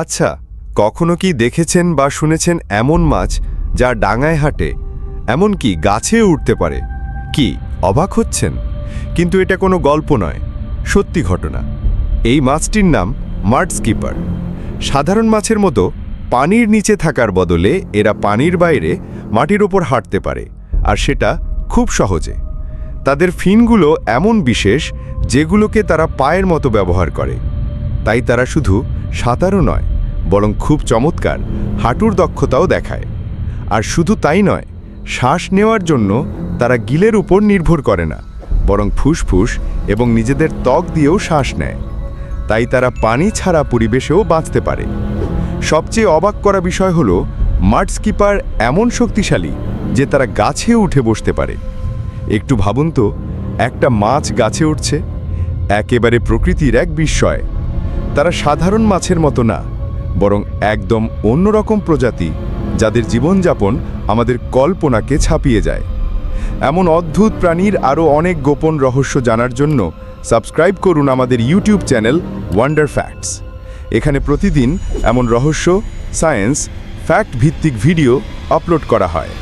আচ্ছা, কখনো কি দেখেছেন বা শুনেছেন এমন মাছ যা ডাঙায় হাঁটে, এমনকি গাছেও উঠতে পারে? কি অবাক হচ্ছেন? কিন্তু এটা কোনো গল্প নয়, সত্যি ঘটনা। এই মাছটির নাম মাড স্কিপার। সাধারণ মাছের মতো পানির নিচে থাকার বদলে এরা পানির বাইরে মাটির ওপর হাঁটতে পারে, আর সেটা খুব সহজে। তাদের ফিনগুলো এমন বিশেষ যেগুলোকে তারা পায়ের মতো ব্যবহার করে। তাই তারা শুধু সাঁতারও নয়, বরং খুব চমৎকার হাঁটুর দক্ষতাও দেখায়। আর শুধু তাই নয়, শ্বাস নেওয়ার জন্য তারা গিলের উপর নির্ভর করে না, বরং ফুসফুস এবং নিজেদের ত্বক দিয়েও শ্বাস নেয়। তাই তারা পানি ছাড়া পরিবেশেও বাঁচতে পারে। সবচেয়ে অবাক করা বিষয় হলো, মাড স্কিপার এমন শক্তিশালী যে তারা গাছে উঠে বসতে পারে। একটু ভাবুন তো, একটা মাছ গাছে উঠছে, একেবারে প্রকৃতির এক বিস্ময়। তারা সাধারণ মাছের মতো না, বরং একদম অন্যরকম প্রজাতি, যাদের জীবনযাপন আমাদের কল্পনাকে ছাপিয়ে যায়। এমন অদ্ভুত প্রাণীর আরও অনেক গোপন রহস্য জানার জন্য সাবস্ক্রাইব করুন আমাদের ইউটিউব চ্যানেল ওয়ান্ডার ফ্যাক্টস। এখানে প্রতিদিন এমন রহস্য, সায়েন্স, ফ্যাক্ট ভিত্তিক ভিডিও আপলোড করা হয়।